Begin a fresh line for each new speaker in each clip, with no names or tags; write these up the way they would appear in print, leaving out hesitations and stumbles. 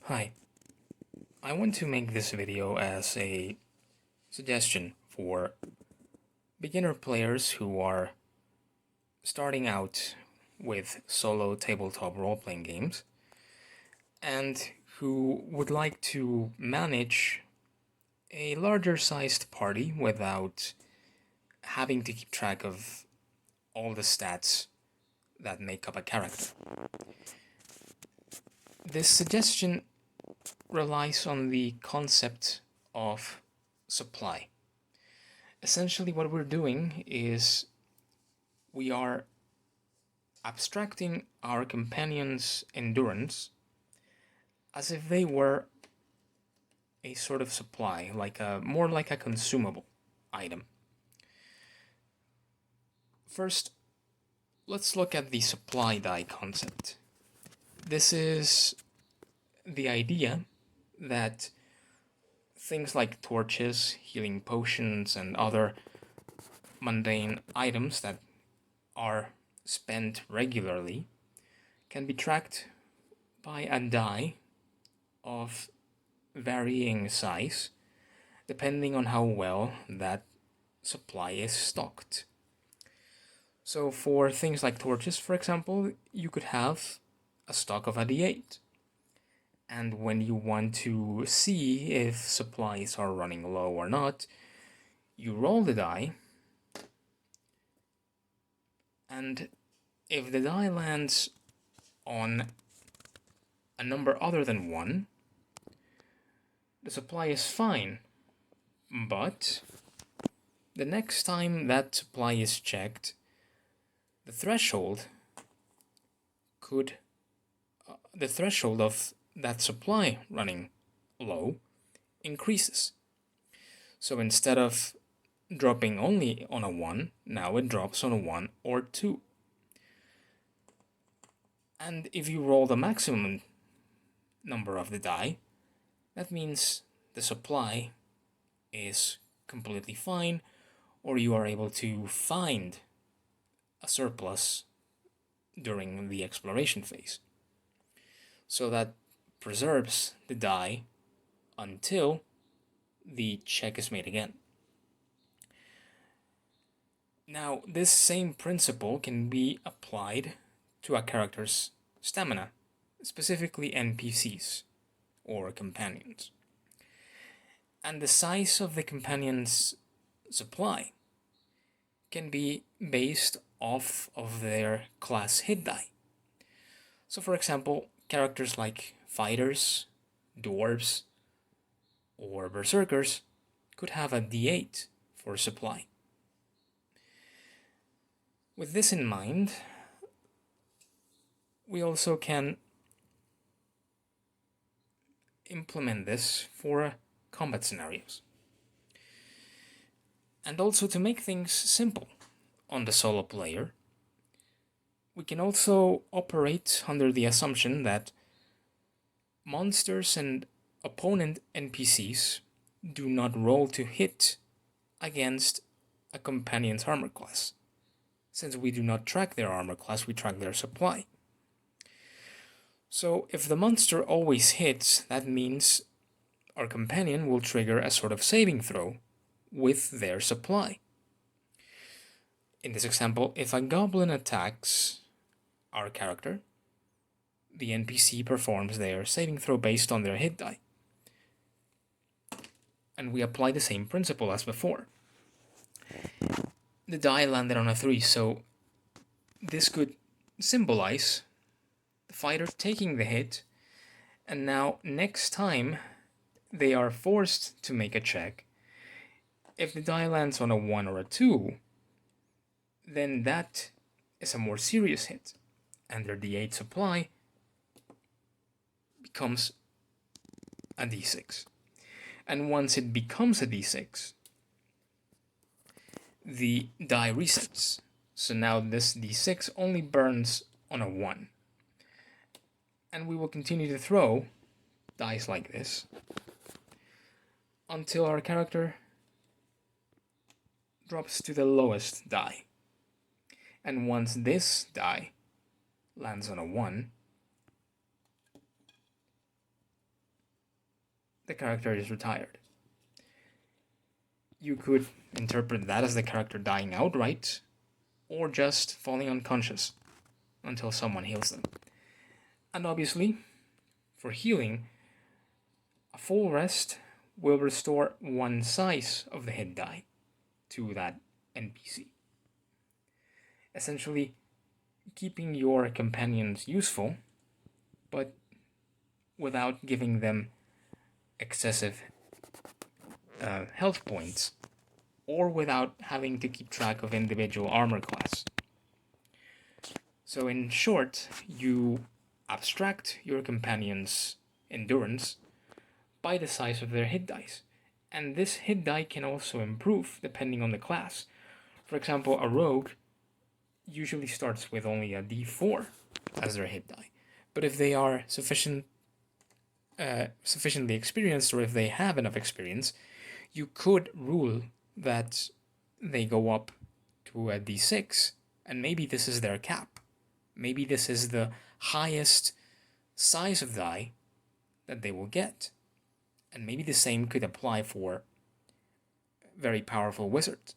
Hi, I want to make this video as a suggestion for beginner players who are starting out with solo tabletop role-playing games and who would like to manage a larger sized party without having to keep track of all the stats that make up a character. This suggestion relies on the concept of supply. Essentially, what we're doing is we are abstracting our companions' endurance as if they were a sort of supply, more like a consumable item. First, let's look at the supply die concept. This is the idea that things like torches, healing potions, and other mundane items that are spent regularly can be tracked by a die of varying size depending on how well that supply is stocked. So for things like torches, for example, you could have a stock of a D8. And when you want to see if supplies are running low or not, you roll the die, and if the die lands on a number other than 1, the supply is fine. But the next time that supply is checked, the threshold of that supply running low increases. So instead of dropping only on a 1, now it drops on a 1 or 2. And if you roll the maximum number of the die, that means the supply is completely fine, or you are able to find a surplus during the exploration phase. So that preserves the die until the check is made again. Now, this same principle can be applied to a character's stamina, specifically NPCs, or companions. And the size of the companion's supply can be based off of their class hit die. So for example, characters like fighters, dwarves, or berserkers could have a D8 for supply. With this in mind, we also can implement this for combat scenarios. And also, to make things simple on the solo player, we can also operate under the assumption that monsters and opponent NPCs do not roll to hit against a companion's armor class. Since we do not track their armor class, we track their supply. So if the monster always hits, that means our companion will trigger a sort of saving throw with their supply. In this example, if a goblin attacks our character, the NPC performs their saving throw based on their hit die. And we apply the same principle as before. The die landed on a 3, so this could symbolize the fighter taking the hit, and now next time they are forced to make a check, if the die lands on a 1 or a 2, then that is a more serious hit, and their D8 supply becomes a D6. And once it becomes a D6, the die resets. So now this D6 only burns on a 1. And we will continue to throw dice like this until our character drops to the lowest die. And once this die lands on a 1, the character is retired. You could interpret that as the character dying outright, or just falling unconscious until someone heals them. And obviously, for healing, a full rest will restore one size of the hit die to that NPC. Essentially, keeping your companions useful, but without giving them excessive health points, or without having to keep track of individual armor class. So in short, you abstract your companion's endurance by the size of their hit dice. And this hit die can also improve depending on the class. For example, a rogue usually starts with only a d4 as their hit die. But if they are sufficiently experienced, or if they have enough experience, you could rule that they go up to a d6, and maybe this is their cap. Maybe this is the highest size of die that they will get. And maybe the same could apply for very powerful wizards.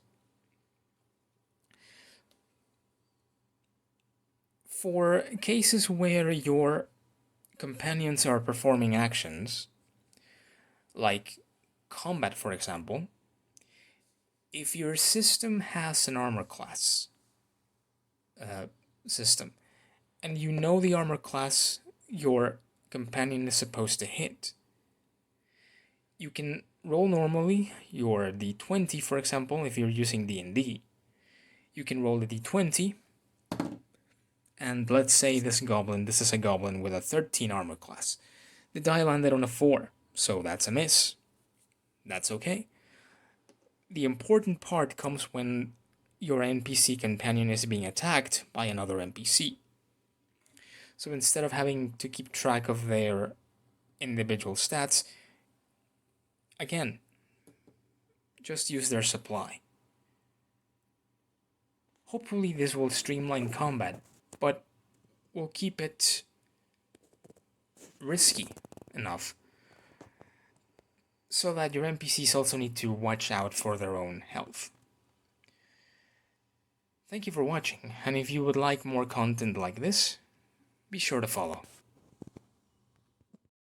For cases where your companions are performing actions, like combat for example, if your system has an armor class system, and you know the armor class your companion is supposed to hit, you can roll normally your d20, for example, if you're using D&D. You can roll the d20, and let's say this is a goblin with a 13 armor class. The die landed on a 4, so that's a miss. That's okay. The important part comes when your NPC companion is being attacked by another NPC. So instead of having to keep track of their individual stats, again, just use their supply. Hopefully this will streamline combat, but will keep it risky enough so that your NPCs also need to watch out for their own health. Thank you for watching, and if you would like more content like this, be sure to follow.